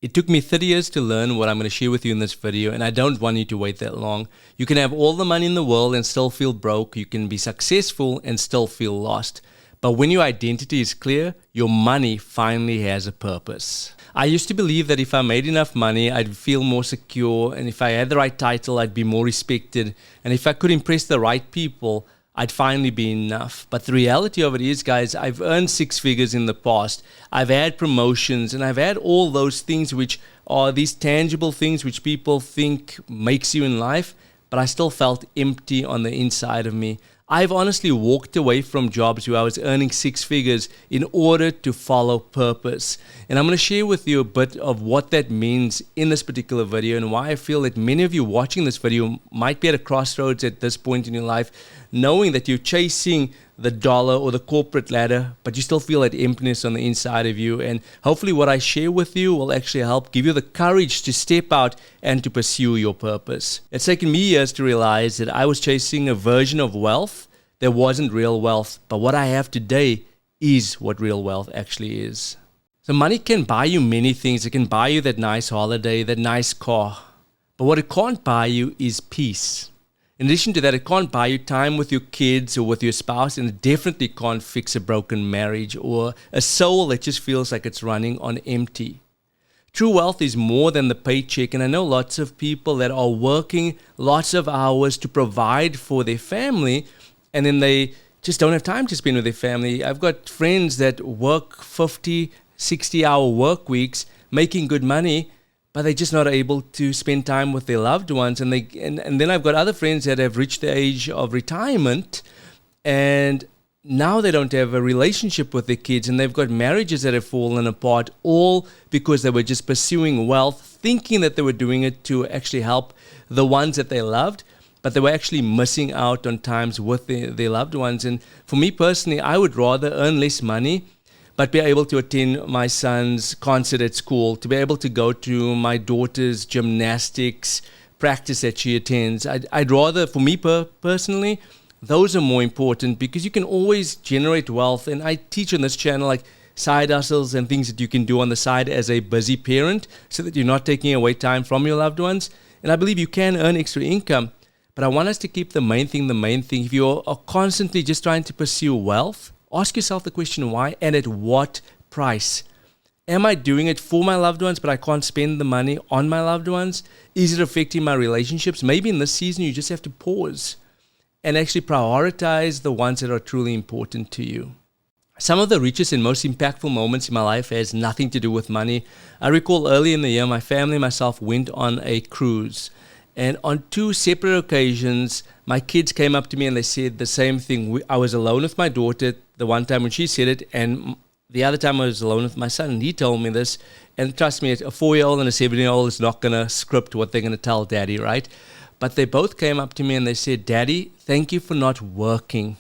It took me 30 years to learn what I'm going to share with you in this video, and I don't want you to wait that long. You can have all the money in the world and still feel broke. You can be successful and still feel lost. But when your identity is clear, your money finally has a purpose. I used to believe that if I made enough money, I'd feel more secure, and if I had the right title, I'd be more respected, and if I could impress the right people, I'd finally be enough. But the reality of it is, guys, I've earned six figures in the past. I've had promotions, and I've had all those things which are these tangible things which people think makes you in life, but I still felt empty on the inside of me. I've honestly walked away from jobs where I was earning six figures in order to follow purpose. And I'm going to share with you a bit of what that means in this particular video and why I feel that many of you watching this video might be at a crossroads at this point in your life, knowing that you're chasing the dollar or the corporate ladder, but you still feel that emptiness on the inside of you. And hopefully what I share with you will actually help give you the courage to step out and to pursue your purpose. It's taken me years to realize that I was chasing a version of wealth that wasn't real wealth, but what I have today is what real wealth actually is. So money can buy you many things. It can buy you that nice holiday, that nice car, but what it can't buy you is peace. In addition to that, it can't buy you time with your kids or with your spouse, and it definitely can't fix a broken marriage or a soul that just feels like it's running on empty. True wealth is more than the paycheck, and I know lots of people that are working lots of hours to provide for their family, and then they just don't have time to spend with their family. I've got friends that work 50, 60-hour work weeks, making good money, but they're just not able to spend time with their loved ones. And then I've got other friends that have reached the age of retirement, and now they don't have a relationship with their kids, and they've got marriages that have fallen apart, all because they were just pursuing wealth, thinking that they were doing it to actually help the ones that they loved, but they were actually missing out on times with their loved ones. And for me personally, I would rather earn less money but be able to attend my son's concert at school, to be able to go to my daughter's gymnastics practice that she attends. I'd rather, for me personally, those are more important, because you can always generate wealth. And I teach on this channel like side hustles and things that you can do on the side as a busy parent so that you're not taking away time from your loved ones. And I believe you can earn extra income, but I want us to keep the main thing the main thing. If you are constantly just trying to pursue wealth, ask yourself the question why and at what price. Am I doing it for my loved ones, but I can't spend the money on my loved ones? Is it affecting my relationships? Maybe in this season you just have to pause and actually prioritize the ones that are truly important to you. Some of the richest and most impactful moments in my life has nothing to do with money. I recall early in the year, my family and myself went on a cruise. And on two separate occasions, my kids came up to me and they said the same thing. I was alone with my daughter the one time when she said it, and the other time I was alone with my son, and he told me this. And trust me, a 4-year-old and a 7-year-old is not going to script what they're going to tell daddy, right? But they both came up to me and they said, "Daddy, thank you for not working.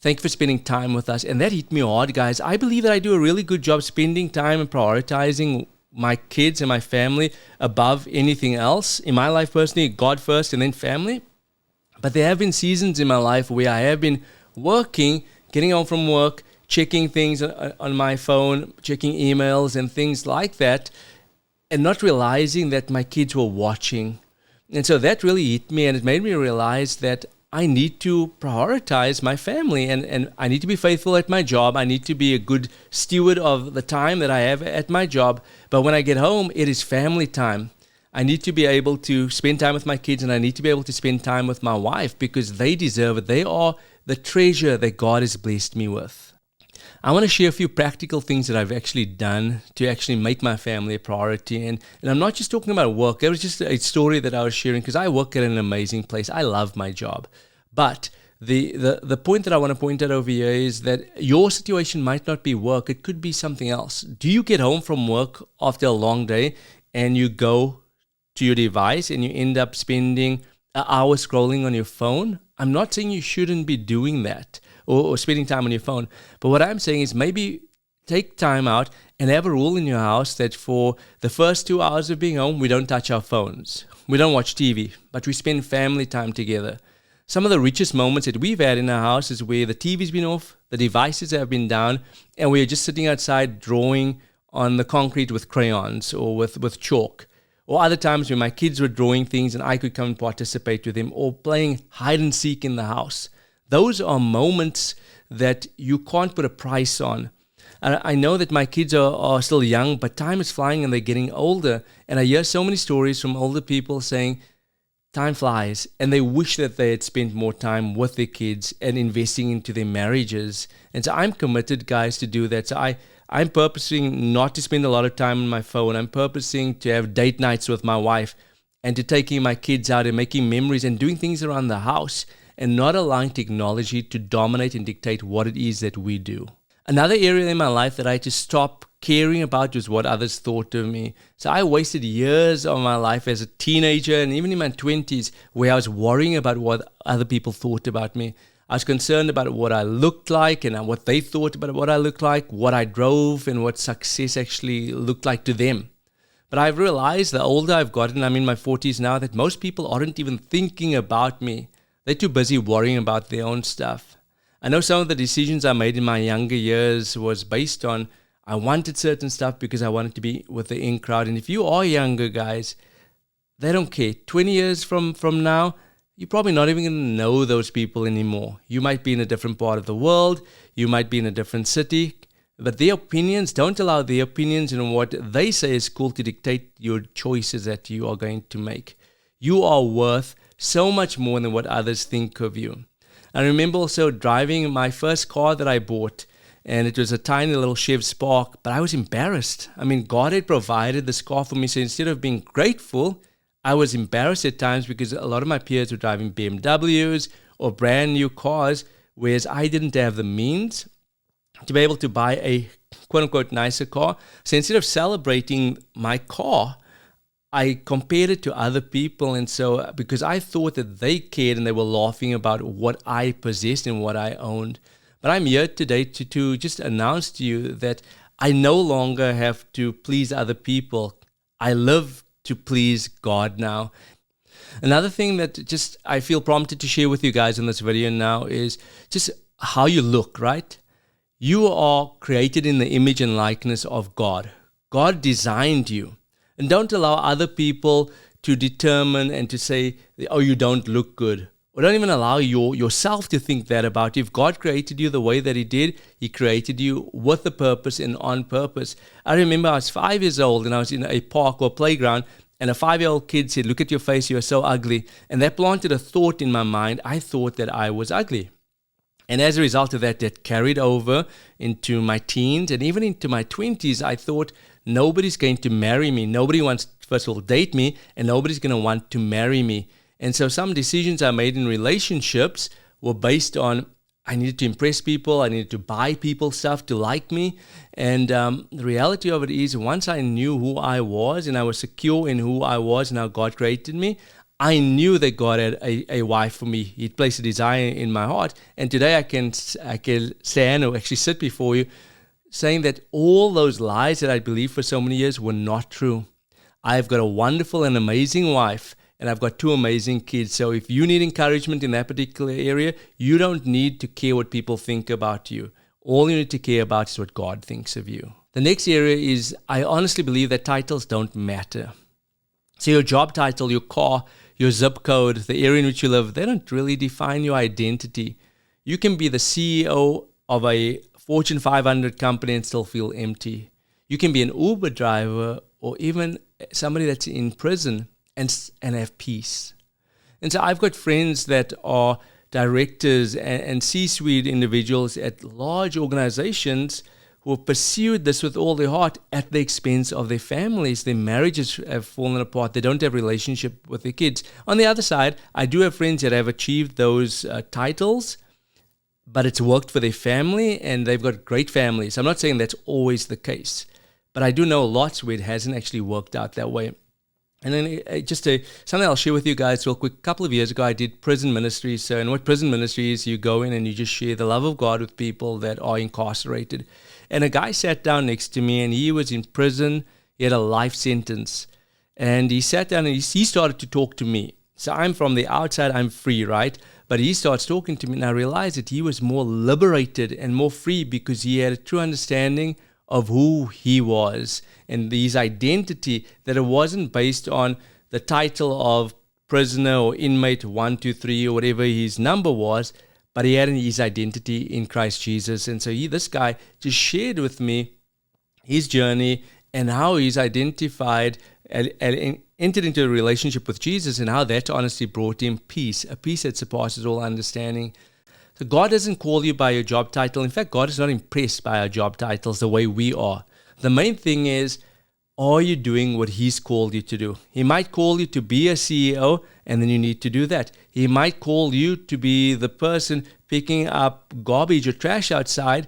Thank you for spending time with us." And that hit me hard, guys. I believe that I do a really good job spending time and prioritizing my kids and my family above anything else. In my life personally, God first and then family. But there have been seasons in my life where I have been working, getting home from work, checking things on my phone, checking emails and things like that, and not realizing that my kids were watching. And so that really hit me, and it made me realize that I need to prioritize my family, and I need to be faithful at my job. I need to be a good steward of the time that I have at my job. But when I get home, it is family time. I need to be able to spend time with my kids, and I need to be able to spend time with my wife, because they deserve it. They are the treasure that God has blessed me with. I want to share a few practical things that I've actually done to actually make my family a priority. And I'm not just talking about work. It was just a story that I was sharing, because I work at an amazing place. I love my job. But the point that I want to point out over here is that your situation might not be work. It could be something else. Do you get home from work after a long day and you go to your device and you end up spending an hour scrolling on your phone? I'm not saying you shouldn't be doing that, or spending time on your phone. But what I'm saying is maybe take time out and have a rule in your house that for the first 2 hours of being home, we don't touch our phones. We don't watch TV, but we spend family time together. Some of the richest moments that we've had in our house is where the TV's been off, the devices have been down, and we're just sitting outside drawing on the concrete with crayons or with chalk. Or other times when my kids were drawing things and I could come and participate with them, or playing hide and seek in the house. Those are moments that you can't put a price on. I know that my kids are still young, but time is flying and they're getting older. And I hear so many stories from older people saying, time flies, and they wish that they had spent more time with their kids and investing into their marriages. And so I'm committed, guys, to do that. So I'm purposing not to spend a lot of time on my phone. I'm purposing to have date nights with my wife and to taking my kids out and making memories and doing things around the house and not allowing technology to dominate and dictate what it is that we do. Another area in my life that I had to stop caring about was what others thought of me. So I wasted years of my life as a teenager and even in my 20s where I was worrying about what other people thought about me. I was concerned about what I looked like and what they thought about what I looked like, what I drove, and what success actually looked like to them. But I've realized the older I've gotten, I'm in my 40s now, that most people aren't even thinking about me. They're too busy worrying about their own stuff. I know some of the decisions I made in my younger years was based on I wanted certain stuff because I wanted to be with the in crowd. And if you are younger, guys, they don't care. 20 years from now, you're probably not even going to know those people anymore. You might be in a different part of the world. You might be in a different city. But their opinions, don't allow their opinions and what they say is cool to dictate your choices that you are going to make. You are worth so much more than what others think of you. I remember also driving my first car that I bought, and it was a tiny little Chev Spark, but I was embarrassed. I mean, God had provided this car for me, so instead of being grateful, I was embarrassed at times because a lot of my peers were driving BMWs or brand new cars, whereas I didn't have the means to be able to buy a quote-unquote nicer car. So instead of celebrating my car, I compared it to other people. And so because I thought that they cared and they were laughing about what I possessed and what I owned. But I'm here today to just announce to you that I no longer have to please other people. I live to please God now. Another thing that just I feel prompted to share with you guys in this video now is just how you look, right? You are created in the image and likeness of God. God designed you. And don't allow other people to determine and to say, oh, you don't look good. Or don't even allow yourself to think that about you. If God created you the way that He did, He created you with a purpose and on purpose. I remember I was 5 years old and I was in a park or playground, and a 5-year-old kid said, look at your face, you are so ugly. And that planted a thought in my mind. I thought that I was ugly. And as a result of that, that carried over into my teens and even into my 20s. I thought, nobody's going to marry me. Nobody wants, first of all, date me, and nobody's going to want to marry me. And so some decisions I made in relationships were based on I needed to impress people. I needed to buy people stuff to like me. And the reality of it is once I knew who I was and I was secure in who I was and how God created me, I knew that God had a wife for me. He'd placed a desire in my heart. And today I can stand or actually sit before you saying that all those lies that I believed for so many years were not true. I've got a wonderful and amazing wife, and I've got 2 amazing kids. So if you need encouragement in that particular area, you don't need to care what people think about you. All you need to care about is what God thinks of you. The next area is I honestly believe that titles don't matter. So your job title, your car, your zip code, the area in which you live, they don't really define your identity. You can be the CEO of a Fortune 500 company and still feel empty. You can be an Uber driver or even somebody that's in prison and have peace. And so I've got friends that are directors and C-suite individuals at large organizations who have pursued this with all their heart at the expense of their families. Their marriages have fallen apart. They don't have a relationship with their kids. On the other side, I do have friends that have achieved those titles, but it's worked for their family and they've got great families. I'm not saying that's always the case, but I do know lots where it hasn't actually worked out that way. And then something I'll share with you guys real quick. A couple of years ago, I did prison ministry. So, and what prison ministry is, you go in and you just share the love of God with people that are incarcerated. And a guy sat down next to me and he was in prison. He had a life sentence. And he sat down and he started to talk to me. So I'm from the outside, I'm free, right? But he starts talking to me and I realized that he was more liberated and more free because he had a true understanding of who he was and his identity, that it wasn't based on the title of prisoner or inmate 1, 2, 3 or whatever his number was, but he had his identity in Christ Jesus. And so this guy just shared with me his journey and how he's identified and entered into a relationship with Jesus, and how that honestly brought him peace, a peace that surpasses all understanding. So God doesn't call you by your job title. In fact, God is not impressed by our job titles the way we are. The main thing is, are you doing what he's called you to do? He might call you to be a CEO, and then you need to do that. He might call you to be the person picking up garbage or trash outside,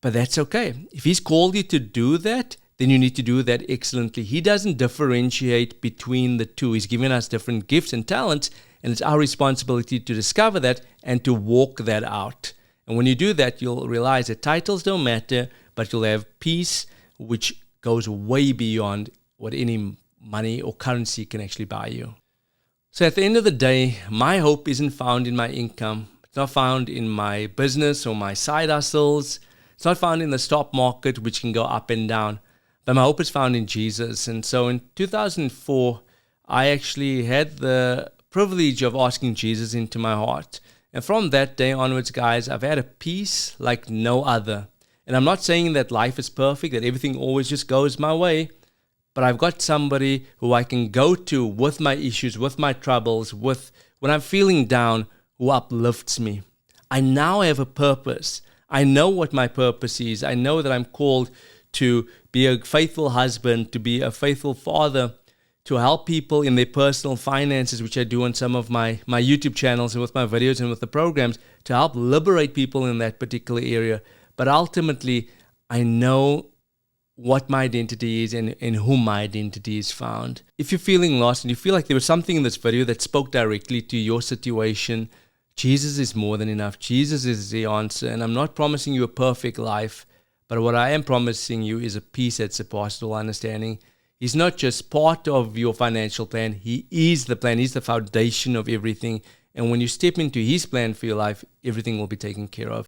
but that's okay. If he's called you to do that, then you need to do that excellently. He doesn't differentiate between the two. He's given us different gifts and talents, and it's our responsibility to discover that and to walk that out. And when you do that, you'll realize that titles don't matter, but you'll have peace, which goes way beyond what any money or currency can actually buy you. So at the end of the day, my hope isn't found in my income. It's not found in my business or my side hustles. It's not found in the stock market, which can go up and down. But my hope is found in Jesus. And so in 2004, I actually had the privilege of asking Jesus into my heart. And from that day onwards, guys, I've had a peace like no other. And I'm not saying that life is perfect, that everything always just goes my way, but I've got somebody who I can go to with my issues, with my troubles, with when I'm feeling down, who uplifts me. I now have a purpose. I know what my purpose is. I know that I'm called to be a faithful husband, to be a faithful father, to help people in their personal finances, which I do on some of my YouTube channels and with my videos and with the programs, to help liberate people in that particular area. But ultimately, I know what my identity is and in whom my identity is found. If you're feeling lost and you feel like there was something in this video that spoke directly to your situation, Jesus is more than enough. Jesus is the answer. And I'm not promising you a perfect life, but what I am promising you is a peace that surpasses all understanding. He's not just part of your financial plan. He is the plan. He's the foundation of everything. And when you step into his plan for your life, everything will be taken care of.